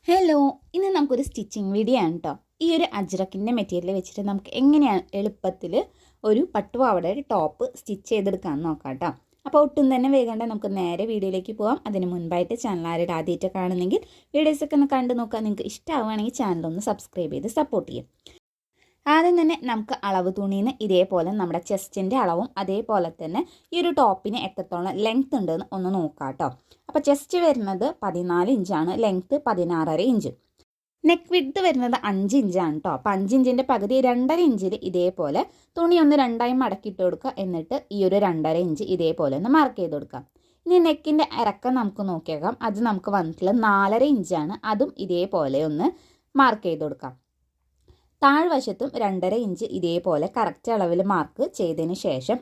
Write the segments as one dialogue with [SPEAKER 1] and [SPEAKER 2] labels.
[SPEAKER 1] Hello, ഇന്ന് നമുക്കൊരു stitching video ആണ് കേട്ടോ. ഈ ഒരു അജ്രക്കിൻ്റെ മെറ്റീരിയൽ വെച്ചിട്ട് നമുക്ക് എങ്ങനെയാണ് എളുപ്പത്തിൽ ഒരു പട്ടുപാവാടയുടെ ടോപ്പ് സ്റ്റിച്ച് ചെയ്തെടുക്കാമെന്ന് നോക്കാം കേട്ടോ. അപ്പോൾ ഒട്ടും തന്നെ വേഗണ്ട, നമുക്ക് നേരെ വീഡിയോയിലേക്ക് പോകാം. അതിന് മുൻപായിട്ട് ചാനൽ ആരുടെ ആദ്യമായിട്ട് കാണുന്നെങ്കിൽ വീഡിയോസൊക്കെ ഒന്ന് കണ്ടു നോക്കാം. നിങ്ങൾക്ക് ഇഷ്ടമാവുകയാണെങ്കിൽ ചാനലൊന്ന് സബ്സ്ക്രൈബ് ചെയ്ത് സപ്പോർട്ട് ചെയ്യാം. ആദ്യം തന്നെ നമുക്ക് അളവ് തുണിന്ന് ഇതേപോലെ നമ്മുടെ ചെസ്റ്റിൻ്റെ അളവും അതേപോലെ തന്നെ ഈ ഒരു ടോപ്പിന് എത്രത്തോളം ലെങ്ത് ഉണ്ടെന്ന് ഒന്ന് നോക്കാം കേട്ടോ. അപ്പോൾ ചെസ്റ്റ് വരുന്നത് 14 ഇഞ്ചാണ്, ലെങ്ത്ത് 16.5 ഇഞ്ച്. നെക്ക് വിഡ്ത്ത് വരുന്നത് 5 ഇഞ്ചാണ് കേട്ടോ. അപ്പോൾ 5 ഇഞ്ചിൻ്റെ പകുതി 2.5 ഇഞ്ചിൽ ഇതേപോലെ തുണി ഒന്ന് രണ്ടായി മടക്കിയിട്ട് കൊടുക്കുക. എന്നിട്ട് ഈ ഒരു 2.5 ഇഞ്ച് ഇതേപോലെ ഒന്ന് മാർക്ക് ചെയ്ത് കൊടുക്കാം. ഇനി നെക്കിൻ്റെ ഇറക്കം നമുക്ക് നോക്കിയേക്കാം. അത് നമുക്ക് വന്നിട്ടുള്ളത് 4.5 ഇഞ്ചാണ്. അതും ഇതേപോലെ ഒന്ന് മാർക്ക് ചെയ്ത് കൊടുക്കാം. താഴ്വശത്തും 2.5 ഇഞ്ച് ഇതേപോലെ കറക്റ്റ് അളവിൽ മാർക്ക് ചെയ്തതിന് ശേഷം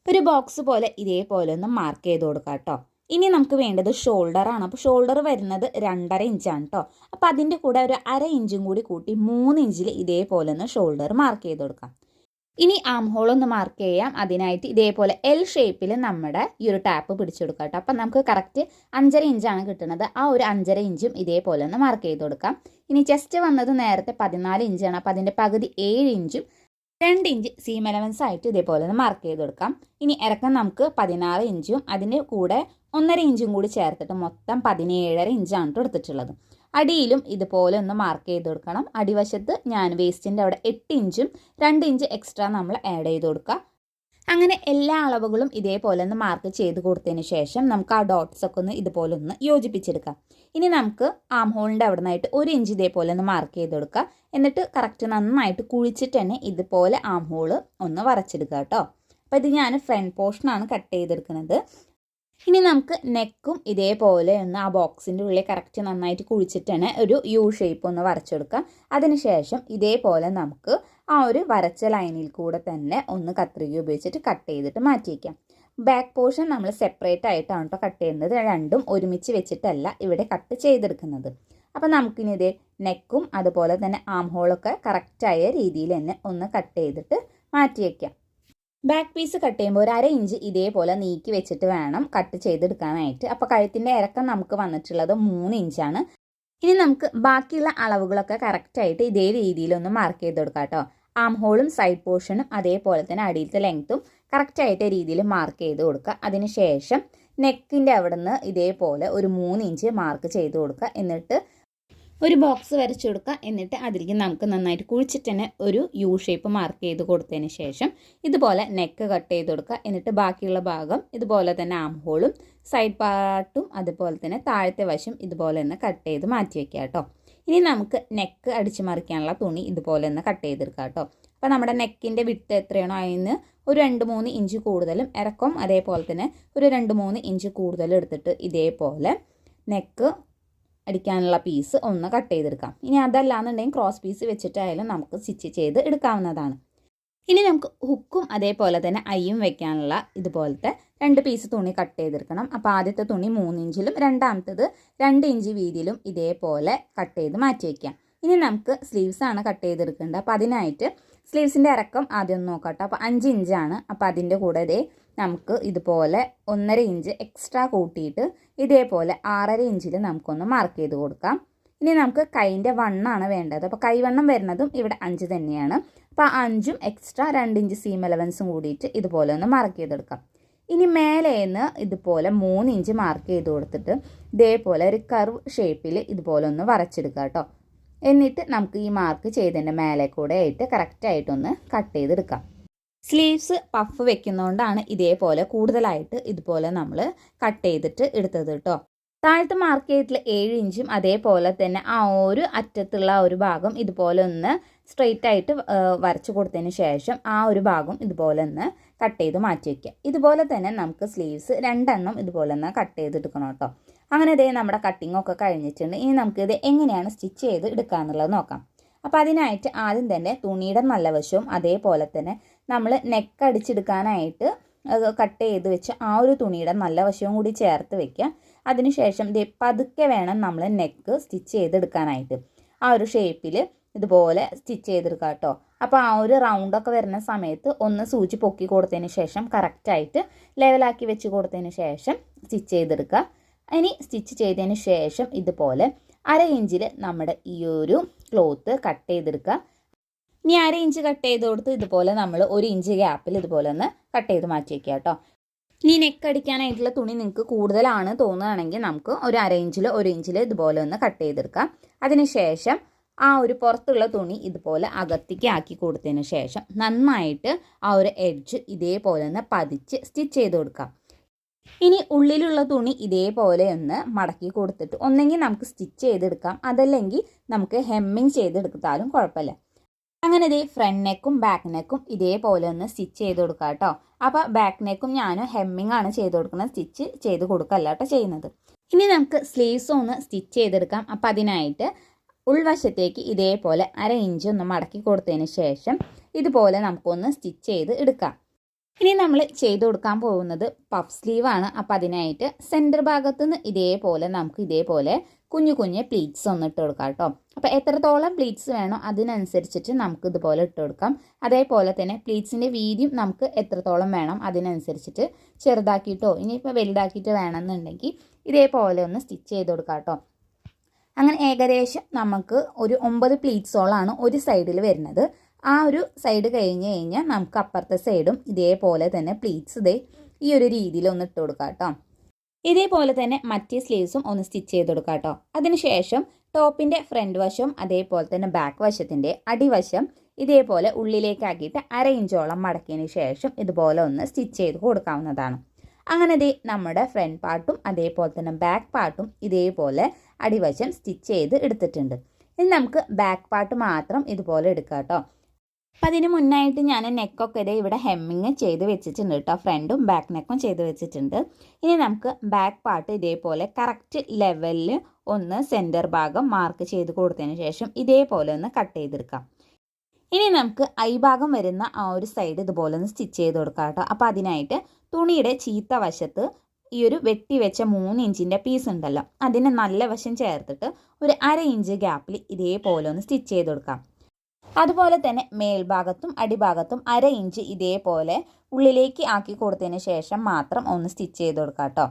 [SPEAKER 1] ഒരു ബോക്സ് പോലെ ഇതേപോലെ ഒന്ന് മാർക്ക് ചെയ്ത് കൊടുക്കാം കേട്ടോ. ഇനി നമുക്ക് വേണ്ടത് ഷോൾഡറാണ്. അപ്പോൾ ഷോൾഡർ വരുന്നത് 2.5 ഇഞ്ചാണ് കേട്ടോ. അപ്പോൾ അതിൻ്റെ കൂടെ ഒരു 1/2 ഇഞ്ചും കൂടി കൂട്ടി 3 ഇഞ്ചിൽ ഇതേപോലെ ഒന്ന് ഷോൾഡർ മാർക്ക് ചെയ്ത് കൊടുക്കാം. ഇനി ആം ഹോൾ ഒന്ന് മാർക്ക് ചെയ്യാം. അതിനായിട്ട് ഇതേപോലെ എൽ ഷേപ്പിൽ നമ്മുടെ ഈ ഒരു ടാപ്പ് പിടിച്ചെടുക്കാം കേട്ടോ. അപ്പം നമുക്ക് കറക്റ്റ് 5.5 ഇഞ്ചാണ് കിട്ടുന്നത്. ആ ഒരു 5.5 ഇഞ്ചും ഇതേപോലെ ഒന്ന് മാർക്ക് ചെയ്ത് കൊടുക്കാം. ഇനി ചെസ്റ്റ് വന്നത് നേരത്തെ 14 ഇഞ്ചാണ്. അപ്പോൾ അതിൻ്റെ പകുതി 7 ഇഞ്ചും 2 ഇഞ്ച് സീം എലവൻസ് ആയിട്ട് ഇതേപോലെ ഒന്ന് മാർക്ക് ചെയ്ത് കൊടുക്കാം. ഇനി ഇറക്കം നമുക്ക് 16 ഇഞ്ചും അതിന് കൂടെ 1.5 ഇഞ്ചും കൂടി ചേർത്തിട്ട് മൊത്തം 17.5 ഇഞ്ചാണ് എടുത്തിട്ടുള്ളത്. അടിയിലും ഇതുപോലെ ഒന്ന് മാർക്ക് ചെയ്ത് കൊടുക്കണം. അടിവശത്ത് ഞാൻ വേസ്റ്റിൻ്റെ അവിടെ 8 ഇഞ്ചും 2 ഇഞ്ച് എക്സ്ട്രാ നമ്മൾ ആഡ് ചെയ്ത് കൊടുക്കുക. അങ്ങനെ എല്ലാ അളവുകളും ഇതേപോലെ ഒന്ന് മാർക്ക് ചെയ്ത് കൊടുത്തതിന് ശേഷം നമുക്ക് ആ ഡോട്ട്സ് ഒക്കെ ഒന്ന് ഇതുപോലെ ഒന്ന് യോജിപ്പിച്ചെടുക്കാം. ഇനി നമുക്ക് ആം ഹോളിൻ്റെ അവിടെ നിന്നായിട്ട് 1 ഇഞ്ച് ഇതേപോലെ ഒന്ന് മാർക്ക് ചെയ്ത് കൊടുക്കുക. എന്നിട്ട് കറക്റ്റ് നന്നായിട്ട് കുഴിച്ചിട്ട് തന്നെ ഇതുപോലെ ആം ഹോള് ഒന്ന് വരച്ചെടുക്കുക കേട്ടോ. അപ്പോൾ ഇത് ഞാൻ ഫ്രണ്ട് പോർഷനാണ് കട്ട് ചെയ്തെടുക്കുന്നത്. ഇനി നമുക്ക് നെക്കും ഇതേപോലെ ഒന്ന് ആ ബോക്സിൻ്റെ ഉള്ളിൽ കറക്റ്റ് നന്നായിട്ട് കുഴിച്ചിട്ട് തന്നെ ഒരു യു ഷേപ്പ് ഒന്ന് വരച്ചെടുക്കാം. അതിനുശേഷം ഇതേപോലെ നമുക്ക് ആ ഒരു വരച്ച ലൈനിൽ കൂടെ തന്നെ ഒന്ന് കത്രിക ഉപയോഗിച്ചിട്ട് കട്ട് ചെയ്തിട്ട് മാറ്റി വയ്ക്കാം. ബാക്ക് പോർഷൻ നമ്മൾ സെപ്പറേറ്റ് ആയിട്ടാണ് കേട്ടോ കട്ട് ചെയ്യുന്നത്. രണ്ടും ഒരുമിച്ച് വെച്ചിട്ടല്ല ഇവിടെ കട്ട് ചെയ്തെടുക്കുന്നത്. അപ്പം നമുക്കിനി ഇതേ നെക്കും അതുപോലെ തന്നെ ആം ഹോളൊക്കെ കറക്റ്റായ രീതിയിൽ തന്നെ ഒന്ന് കട്ട് ചെയ്തിട്ട് മാറ്റി വയ്ക്കാം. ബാക്ക് പീസ് കട്ട് ചെയ്യുമ്പോൾ 1/2 ഇഞ്ച് ഇതേപോലെ നീക്കി വെച്ചിട്ട് വേണം കട്ട് ചെയ്തെടുക്കാനായിട്ട്. അപ്പോൾ കഴുത്തിൻ്റെ ഇറക്കം നമുക്ക് വന്നിട്ടുള്ളത് 3 ഇഞ്ചാണ്. ഇനി നമുക്ക് ബാക്കിയുള്ള അളവുകളൊക്കെ കറക്റ്റായിട്ട് ഇതേ രീതിയിലൊന്ന് മാർക്ക് ചെയ്ത് കൊടുക്കാം കേട്ടോ. ആം ഹോളും സൈഡ് പോർഷനും അതേപോലെ തന്നെ അടിയിലത്തെ ലെങ്ത്തും കറക്റ്റായിട്ട് രീതിയിൽ മാർക്ക് ചെയ്ത് കൊടുക്കുക. അതിനുശേഷം നെക്കിൻ്റെ അവിടെ നിന്ന് ഇതേപോലെ ഒരു 3 ഇഞ്ച് മാർക്ക് ചെയ്ത് കൊടുക്കുക. എന്നിട്ട് ഒരു ബോക്സ് വരച്ചു കൊടുക്കുക. എന്നിട്ട് അതിലേക്ക് നമുക്ക് നന്നായിട്ട് കുഴിച്ചിട്ട് തന്നെ ഒരു യു ഷേപ്പ് മാർക്ക് ചെയ്ത് കൊടുത്തതിന് ശേഷം ഇതുപോലെ നെക്ക് കട്ട് ചെയ്ത് കൊടുക്കുക. എന്നിട്ട് ബാക്കിയുള്ള ഭാഗം ഇതുപോലെ തന്നെ ആം ഹോളും സൈഡ് പാർട്ടും അതുപോലെ തന്നെ താഴത്തെ വശം ഇതുപോലെ തന്നെ കട്ട് ചെയ്ത് മാറ്റി വയ്ക്കുക കേട്ടോ. ഇനി നമുക്ക് നെക്ക് അടിച്ചു മറിക്കാനുള്ള തുണി ഇതുപോലെ ഒന്ന് കട്ട് ചെയ്തെടുക്കാം കേട്ടോ. അപ്പോൾ നമ്മുടെ നെക്കിൻ്റെ വിട്ട് എത്രയാണോ അതിന് ഒരു 2-3 ഇഞ്ച് കൂടുതലും ഇറക്കം അതേപോലെ തന്നെ ഒരു 2-3 ഇഞ്ച് കൂടുതലും എടുത്തിട്ട് ഇതേപോലെ നെക്ക് അടിക്കാനുള്ള പീസ് ഒന്ന് കട്ട് ചെയ്തെടുക്കാം. ഇനി അതല്ലാന്നുണ്ടെങ്കിൽ ക്രോസ് പീസ് വെച്ചിട്ടായാലും നമുക്ക് സ്റ്റിച്ച് ചെയ്ത് എടുക്കാവുന്നതാണ്. ഇനി നമുക്ക് ഹുക്കും അതേപോലെ തന്നെ അയ്യും വെക്കാനുള്ള ഇതുപോലത്തെ 2 പീസ് തുണി കട്ട് ചെയ്തെടുക്കണം. അപ്പോൾ ആദ്യത്തെ തുണി 3 ഇഞ്ചിലും രണ്ടാമത്തേത് 2 ഇഞ്ച് വീതിയിലും ഇതേപോലെ കട്ട് ചെയ്ത് മാറ്റി വയ്ക്കാം. ഇനി നമുക്ക് സ്ലീവ്സ് ആണ് കട്ട് ചെയ്തെടുക്കേണ്ടത്. അപ്പോൾ അതിനായിട്ട് സ്ലീവ്സിൻ്റെ ഇറക്കം ആദ്യം ഒന്ന് നോക്കാം കേട്ടോ. അപ്പോൾ 5 ഇഞ്ചാണ്. അപ്പോൾ അതിൻ്റെ കൂടെ നമുക്ക് ഇതുപോലെ 1.5 ഇഞ്ച് എക്സ്ട്രാ കൂട്ടിയിട്ട് ഇതേപോലെ 6.5 ഇഞ്ചിൽ നമുക്കൊന്ന് മാർക്ക് ചെയ്ത് കൊടുക്കാം. ഇനി നമുക്ക് കൈൻ്റെ വണ്ണാണ് വേണ്ടത്. അപ്പോൾ കൈവണ്ണം വരുന്നതും ഇവിടെ 5 തന്നെയാണ്. അപ്പോൾ 5ഉം എക്സ്ട്രാ 2 ഇഞ്ച് സീം എലവൻസും കൂടിയിട്ട് ഇതുപോലെ ഒന്ന് മാർക്ക് ചെയ്തെടുക്കാം. ഇനി മേലേന്ന് ഇതുപോലെ 3 ഇഞ്ച് മാർക്ക് ചെയ്ത് കൊടുത്തിട്ട് ഇതേപോലെ ഒരു കർവ് ഷേപ്പിൽ ഇതുപോലെ ഒന്ന് വരച്ചെടുക്കുക കേട്ടോ. എന്നിട്ട് നമുക്ക് ഈ മാർക്ക് ചെയ്തതിൻ്റെ മേലെ കൂടെ ആയിട്ട് കറക്റ്റായിട്ടൊന്ന് കട്ട് ചെയ്തെടുക്കാം. സ്ലീവ്സ് പഫ് വെക്കുന്നതുകൊണ്ടാണ് ഇതേപോലെ കൂടുതലായിട്ട് ഇതുപോലെ നമ്മൾ കട്ട് ചെയ്തിട്ട് എടുത്തത് കേട്ടോ. താഴത്ത് മാർക്ക് ചെയ്തിട്ടുള്ള 7 ഇഞ്ചും അതേപോലെ തന്നെ ആ ഒരു അറ്റത്തുള്ള ഒരു ഭാഗം ഇതുപോലെ ഒന്ന് സ്ട്രെയിറ്റ് ആയിട്ട് വരച്ച് കൊടുത്തതിന് ശേഷം ആ ഒരു ഭാഗം ഇതുപോലെ ഒന്ന് കട്ട് ചെയ്ത് മാറ്റി വയ്ക്കുക. ഇതുപോലെ തന്നെ നമുക്ക് സ്ലീവ്സ് 2 എണ്ണം ഇതുപോലെ ഒന്ന് കട്ട് ചെയ്തെടുക്കണം കേട്ടോ. അങ്ങനെ ഇതേ നമ്മുടെ കട്ടിങ് ഒക്കെ കഴിഞ്ഞിട്ടുണ്ട്. ഇനി നമുക്കിത് എങ്ങനെയാണ് സ്റ്റിച്ച് ചെയ്ത് എടുക്കുക എന്നുള്ളത് നോക്കാം. അപ്പോൾ അതിനായിട്ട് ആദ്യം തന്നെ തുണിയുടെ നല്ല വശവും അതേപോലെ തന്നെ നമ്മൾ നെക്ക് അടിച്ചെടുക്കാനായിട്ട് കട്ട് ചെയ്ത് വെച്ച് ആ ഒരു തുണിയുടെ നല്ല വശവും കൂടി ചേർത്ത് വെക്കുക. അതിനുശേഷം പതുക്കെ വേണം നമ്മൾ നെക്ക് സ്റ്റിച്ച് ചെയ്തെടുക്കാനായിട്ട്. ആ ഒരു ഷേപ്പിൽ ഇതുപോലെ സ്റ്റിച്ച് ചെയ്തെടുക്കുക കേട്ടോ. അപ്പോൾ ആ ഒരു റൗണ്ടൊക്കെ വരുന്ന സമയത്ത് ഒന്ന് സൂചി പൊക്കി കൊടുത്തതിന് ശേഷം കറക്റ്റായിട്ട് ലെവലാക്കി വെച്ച് കൊടുത്തതിന് ശേഷം സ്റ്റിച്ച് ചെയ്തെടുക്കുക. ഇനി സ്റ്റിച്ച് ചെയ്തതിന് ശേഷം ഇതുപോലെ 1/2 ഇഞ്ചിൽ നമ്മുടെ ഈ ഒരു ക്ലോത്ത് കട്ട് ചെയ്തെടുക്കുക. ഇനി 1/2 ഇഞ്ച് കട്ട് ചെയ്ത് കൊടുത്ത് ഇതുപോലെ നമ്മൾ 1 ഇഞ്ച് ഗ്യാപ്പിൽ ഇതുപോലെ ഒന്ന് കട്ട് ചെയ്ത് മാറ്റി വയ്ക്കുക കേട്ടോ. ഇനി നെക്ക് അടിക്കാനായിട്ടുള്ള തുണി നിങ്ങൾക്ക് കൂടുതലാണ് തോന്നുകയാണെങ്കിൽ നമുക്ക് ഒരു 1/2 ഇഞ്ചിൽ ഇതുപോലെ ഒന്ന് കട്ട് ചെയ്തെടുക്കാം. അതിനുശേഷം ആ ഒരു പുറത്തുള്ള തുണി ഇതുപോലെ അകത്തേക്ക് ആക്കി കൊടുത്തതിന് ശേഷം നന്നായിട്ട് ആ ഒരു എഡ്ജ് ഇതേപോലെ ഒന്ന് പതിച്ച് സ്റ്റിച്ച് ചെയ്ത് കൊടുക്കാം. ഇനി ഉള്ളിലുള്ള തുണി ഇതേപോലെ ഒന്ന് മടക്കി കൊടുത്തിട്ട് ഒന്നെങ്കിൽ നമുക്ക് സ്റ്റിച്ച് ചെയ്തെടുക്കാം, അതല്ലെങ്കിൽ നമുക്ക് ഹെമ്മിങ് ചെയ്തെടുത്താലും കുഴപ്പമില്ല. അങ്ങനെ ഇതേ ഫ്രണ്ട് നെക്കും ബാക്ക് നെക്കും ഇതേപോലെ ഒന്ന് സ്റ്റിച്ച് ചെയ്ത് കൊടുക്കുക കേട്ടോ. അപ്പോൾ ബാക്ക് നെക്കും ഞാൻ ഹെമ്മിങ് ആണ് ചെയ്ത് കൊടുക്കുന്നത്, സ്റ്റിച്ച് ചെയ്ത് കൊടുക്കല്ല കേട്ടോ ചെയ്യുന്നത്. ഇനി നമുക്ക് സ്ലീവ്സും ഒന്ന് സ്റ്റിച്ച് ചെയ്തെടുക്കാം. അപ്പോൾ അതിനായിട്ട് ഉൾവശത്തേക്ക് ഇതേപോലെ 1/2 ഇഞ്ച് ഒന്ന് മടക്കി കൊടുത്തതിന് ശേഷം ഇതുപോലെ നമുക്കൊന്ന് സ്റ്റിച്ച് ചെയ്ത് എടുക്കാം. ഇനി നമ്മൾ ചെയ്ത് കൊടുക്കാൻ പോകുന്നത് പഫ് സ്ലീവാണ്. അപ്പോൾ അതിനായിട്ട് സെൻറ്റർ ഭാഗത്തുനിന്ന് ഇതേപോലെ നമുക്ക് ഇതേപോലെ കുഞ്ഞു കുഞ്ഞ് പ്ലീറ്റ്സ് ഒന്ന് ഇട്ട് കൊടുക്കാം കേട്ടോ. അപ്പോൾ എത്രത്തോളം പ്ലീറ്റ്സ് വേണോ അതിനനുസരിച്ചിട്ട് നമുക്ക് ഇതുപോലെ ഇട്ട് കൊടുക്കാം. അതേപോലെ തന്നെ പ്ലീറ്റ്സിൻ്റെ വീതിയും നമുക്ക് എത്രത്തോളം വേണം അതിനനുസരിച്ചിട്ട് ചെറുതാക്കിയിട്ടോ ഇനിയിപ്പോൾ വലുതാക്കിയിട്ട് വേണമെന്നുണ്ടെങ്കിൽ ഇതേപോലെ ഒന്ന് സ്റ്റിച്ച് ചെയ്ത് കൊടുക്കാം കേട്ടോ. അങ്ങനെ ഏകദേശം നമുക്ക് ഒരു 9 പ്ലീറ്റ്സോളാണ് ഒരു സൈഡിൽ വരുന്നത്. ആ ഒരു സൈഡ് കഴിഞ്ഞ് കഴിഞ്ഞാൽ നമുക്ക് അപ്പുറത്തെ സൈഡും ഇതേപോലെ തന്നെ പ്ലീറ്റ്സ് ഈ ഒരു രീതിയിൽ ഒന്ന് ഇട്ട് കൊടുക്കാം കേട്ടോ. ഇതേപോലെ തന്നെ മറ്റേ സ്ലീവ്സും ഒന്ന് സ്റ്റിച്ച് ചെയ്ത് കൊടുക്കാം കേട്ടോ. അതിനുശേഷം ടോപ്പിൻ്റെ ഫ്രണ്ട് വശം അതേപോലെ തന്നെ ബാക്ക് വശത്തിൻ്റെ അടിവശം ഇതേപോലെ ഉള്ളിലേക്കാക്കിയിട്ട് 1/2 ഇഞ്ചോളം മടക്കിയതിന് ശേഷം ഇതുപോലെ ഒന്ന് സ്റ്റിച്ച് ചെയ്ത് കൊടുക്കാവുന്നതാണ്. അങ്ങനെ നമ്മുടെ ഫ്രണ്ട് പാർട്ടും അതേപോലെ തന്നെ ബാക്ക് പാർട്ടും ഇതേപോലെ അടിവശം സ്റ്റിച്ച് ചെയ്ത് എടുത്തിട്ടുണ്ട്. ഇനി നമുക്ക് ബാക്ക് പാർട്ട് മാത്രം ഇതുപോലെ എടുക്കാം കേട്ടോ. അപ്പം അതിന് മുന്നായിട്ട് ഞാൻ നെക്കൊക്കെ ഇവിടെ ഹെമ്മിങ് ചെയ്ത് വെച്ചിട്ടുണ്ട് കേട്ടോ. ഫ്രണ്ടും ബാക്ക് നെക്കും ചെയ്ത് വെച്ചിട്ടുണ്ട്. ഇനി നമുക്ക് ബാക്ക് പാർട്ട് ഇതേപോലെ കറക്റ്റ് ലെവലിൽ ഒന്ന് സെൻറ്റർ ഭാഗം മാർക്ക് ചെയ്ത് കൊടുത്തതിന് ശേഷം ഇതേപോലെ ഒന്ന് കട്ട് ചെയ്തെടുക്കാം. ഇനി നമുക്ക് ഭാഗം വരുന്ന ആ ഒരു സൈഡ് ഇതുപോലെ ഒന്ന് സ്റ്റിച്ച് ചെയ്ത് കൊടുക്കാം കേട്ടോ. അപ്പോൾ അതിനായിട്ട് തുണിയുടെ ചീത്ത വശത്ത് ഈ ഒരു വെട്ടി വെച്ച 3 ഇഞ്ചിൻ്റെ പീസ് ഉണ്ടല്ലോ അതിന് നല്ല വശം ചേർത്തിട്ട് ഒരു 1/2 ഇഞ്ച് ഗ്യാപ്പിൽ ഇതേപോലെ ഒന്ന് സ്റ്റിച്ച് ചെയ്ത് കൊടുക്കാം. അതുപോലെ തന്നെ മേൽഭാഗത്തും അടിഭാഗത്തും 1/2 ഇഞ്ച് ഇതേപോലെ ഉള്ളിലേക്ക് ആക്കി കൊടുത്തതിന് ശേഷം മാത്രം ഒന്ന് സ്റ്റിച്ച് ചെയ്ത് കൊടുക്കാം കേട്ടോ.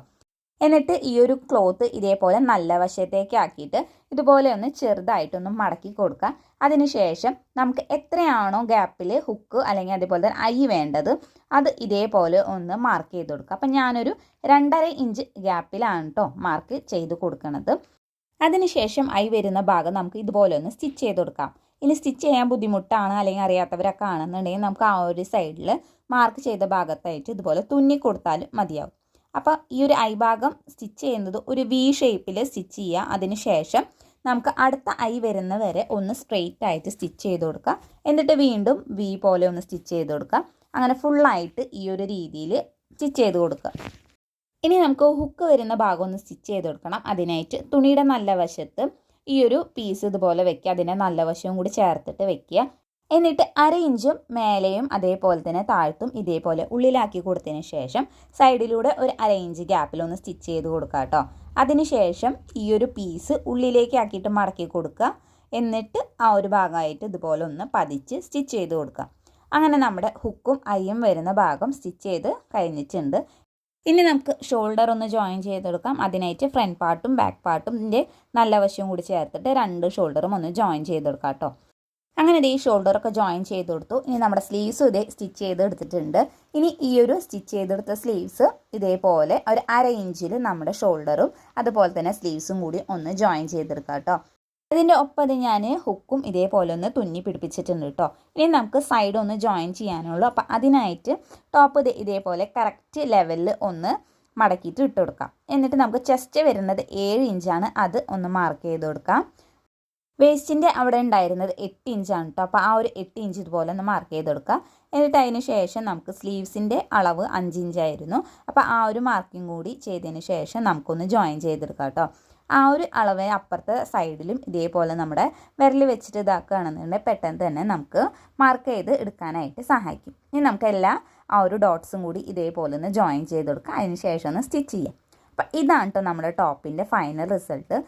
[SPEAKER 1] എന്നിട്ട് ഈ ഒരു ക്ലോത്ത് ഇതേപോലെ നല്ല വശത്തേക്ക് ആക്കിയിട്ട് ഇതുപോലെ ഒന്ന് ചെറുതായിട്ടൊന്ന് മടക്കി കൊടുക്കുക. അതിനുശേഷം നമുക്ക് എത്രയാണോ ഗ്യാപ്പിൽ ഹുക്ക് അല്ലെങ്കിൽ അതേപോലെ തന്നെ ഐ വേണ്ടത് അത് ഇതേപോലെ ഒന്ന് മാർക്ക് ചെയ്ത് കൊടുക്കുക. അപ്പം ഞാനൊരു 2.5 ഇഞ്ച് ഗ്യാപ്പിലാണ് കേട്ടോ മാർക്ക് ചെയ്ത് കൊടുക്കുന്നത്. അതിനുശേഷം ഐ വരുന്ന ഭാഗം നമുക്ക് ഇതുപോലെ ഒന്ന് സ്റ്റിച്ച് ചെയ്ത് കൊടുക്കാം. ഇനി സ്റ്റിച്ച് ചെയ്യാൻ ബുദ്ധിമുട്ടാണ് അല്ലെങ്കിൽ അറിയാത്തവരൊക്കെ ആണെന്നുണ്ടെങ്കിൽ നമുക്ക് ആ ഒരു സൈഡിൽ മാർക്ക് ചെയ്ത ഭാഗത്തായിട്ട് ഇതുപോലെ തുന്നി കൊടുത്താലും മതിയാവും. അപ്പോൾ ഈ ഒരു ഭാഗം സ്റ്റിച്ച് ചെയ്യുന്നത് ഒരു വി ഷേപ്പിൽ സ്റ്റിച്ച് ചെയ്യുക. അതിന് ശേഷം നമുക്ക് അടുത്ത വരുന്ന വരെ ഒന്ന് സ്ട്രെയിറ്റ് ആയിട്ട് സ്റ്റിച്ച് ചെയ്ത് കൊടുക്കുക. എന്നിട്ട് വീണ്ടും വി പോലെ ഒന്ന് സ്റ്റിച്ച് ചെയ്ത് കൊടുക്കുക. അങ്ങനെ ഫുള്ളായിട്ട് ഈ ഒരു രീതിയിൽ സ്റ്റിച്ച് ചെയ്ത് കൊടുക്കുക. ഇനി നമുക്ക് ഹുക്ക് വരുന്ന ഭാഗം ഒന്ന് സ്റ്റിച്ച് ചെയ്ത് കൊടുക്കണം. അതിനായിട്ട് തുണിയുടെ നല്ല വശത്ത് ഈ ഒരു പീസ് ഇതുപോലെ വെക്കുക. അതിനെ നല്ല വശവും കൂടി ചേർത്തിട്ട് വെക്കുക. എന്നിട്ട് 1/2 ഇഞ്ചും മേലെയും അതേപോലെ തന്നെ താഴ്ത്തും ഇതേപോലെ ഉള്ളിലാക്കി കൊടുത്തതിന് ശേഷം സൈഡിലൂടെ ഒരു 1/2 ഇഞ്ച് ഗ്യാപ്പിലൊന്ന് സ്റ്റിച്ച് ചെയ്ത് കൊടുക്കുക കേട്ടോ. അതിനുശേഷം ഈ ഒരു പീസ് ഉള്ളിലേക്ക് ആക്കിയിട്ട് മടക്കി കൊടുക്കുക. എന്നിട്ട് ആ ഒരു ഭാഗമായിട്ട് ഇതുപോലെ ഒന്ന് പതിച്ച് സ്റ്റിച്ച് ചെയ്ത് കൊടുക്കുക. അങ്ങനെ നമ്മുടെ ഹുക്കും ഐയും വരുന്ന ഭാഗം സ്റ്റിച്ച് ചെയ്ത് കഴിഞ്ഞിട്ടുണ്ട്. ഇനി നമുക്ക് ഷോൾഡർ ഒന്ന് ജോയിൻ ചെയ്തെടുക്കാം. അതിനായിട്ട് ഫ്രണ്ട് പാർട്ടും ബാക്ക് പാർട്ടിൻ്റെ നല്ല വശവും കൂടി ചേർത്തിട്ട് 2 ഷോൾഡറും ഒന്ന് ജോയിൻ ചെയ്തെടുക്കാം കേട്ടോ. അങ്ങനെ ഈ ഷോൾഡറൊക്കെ ജോയിൻ ചെയ്ത് കൊടുത്തു. ഇനി നമ്മുടെ സ്ലീവ്സും സ്റ്റിച്ച് ചെയ്ത് എടുത്തിട്ടുണ്ട്. ഇനി ഈ ഒരു സ്റ്റിച്ച് ചെയ്തെടുത്ത സ്ലീവ്സ് ഇതേപോലെ ഒരു 1/2 ഇഞ്ചിൽ നമ്മുടെ ഷോൾഡറും അതുപോലെ തന്നെ സ്ലീവ്സും കൂടി ഒന്ന് ജോയിൻ ചെയ്തെടുക്കാം കേട്ടോ. അതിൻ്റെ ഒപ്പം ഞാൻ ഹുക്കും ഇതേപോലെ ഒന്ന് തുന്നി പിടിപ്പിച്ചിട്ടുണ്ട് കേട്ടോ. ഇനി നമുക്ക് സൈഡ് ഒന്ന് ജോയിൻ ചെയ്യാനുള്ളൂ. അപ്പം അതിനായിട്ട് ടോപ്പ് ഇതേപോലെ കറക്റ്റ് ലെവലിൽ ഒന്ന് മടക്കിയിട്ട് ഇട്ട് കൊടുക്കാം. എന്നിട്ട് നമുക്ക് ചെസ്റ്റ് വരുന്നത് 7 ഇഞ്ചാണ്, അത് ഒന്ന് മാർക്ക് ചെയ്ത് കൊടുക്കാം. വേസ്റ്റിൻ്റെ അവിടെ ഉണ്ടായിരുന്നത് 8 ഇഞ്ചാണ് കേട്ടോ. അപ്പോൾ ആ ഒരു 8 ഇഞ്ച് ഇതുപോലെ ഒന്ന് മാർക്ക് ചെയ്ത് കൊടുക്കുക. എന്നിട്ട് അതിന് ശേഷം നമുക്ക് സ്ലീവ്സിൻ്റെ അളവ് 5 ഇഞ്ചായിരുന്നു. അപ്പോൾ ആ ഒരു മാർക്കിംഗ് കൂടി ചെയ്തതിന് ശേഷം നമുക്കൊന്ന് ജോയിൻ ചെയ്തെടുക്കാം കേട്ടോ. ആ ഒരു അളവ് അപ്പുറത്തെ സൈഡിലും ഇതേപോലെ നമ്മുടെ വിരൽ വെച്ചിട്ട് ഇതാക്കുകയാണെന്നുണ്ടെങ്കിൽ പെട്ടെന്ന് തന്നെ നമുക്ക് മാർക്ക് ചെയ്ത് എടുക്കാനായിട്ട് സഹായിക്കും. ഇനി നമുക്ക് ആ ഒരു ഡോട്ട്സും കൂടി ഇതേപോലെ ഒന്ന് ജോയിൻ ചെയ്ത് കൊടുക്കുക. അതിന് ശേഷം ഒന്ന് സ്റ്റിച്ച് ചെയ്യാം. അപ്പം ഇതാണ് കേട്ടോ നമ്മുടെ ടോപ്പിൻ്റെ ഫൈനൽ റിസൾട്ട്.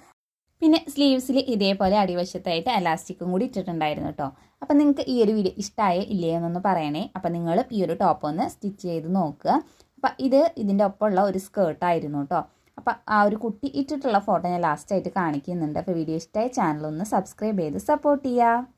[SPEAKER 1] പിന്നെ സ്ലീവ്സിൽ ഇതേപോലെ അടിവശത്തായിട്ട് എലാസ്റ്റിക്കും കൂടി ഇട്ടിട്ടുണ്ടായിരുന്നു കേട്ടോ. അപ്പം നിങ്ങൾക്ക് ഈ ഒരു വീഡിയോ ഇഷ്ടമായോ ഇല്ലയോ എന്നൊന്ന് പറയണേ. അപ്പം നിങ്ങൾ ഈ ഒരു ടോപ്പ് ഒന്ന് സ്റ്റിച്ച് ചെയ്ത് നോക്കുക. അപ്പം ഇതിൻ്റെ ഒപ്പമുള്ള ഒരു സ്കേർട്ടായിരുന്നു കേട്ടോ. അപ്പോൾ ആ ഒരു കുട്ടി ഇട്ടിട്ടുള്ള ഫോട്ടോ ഞാൻ ലാസ്റ്റായിട്ട് കാണിക്കുന്നുണ്ട്. അപ്പോൾ വീഡിയോ ഇഷ്ടമായ ചാനൽ ഒന്ന് സബ്സ്ക്രൈബ് ചെയ്ത് സപ്പോർട്ട് ചെയ്യുക.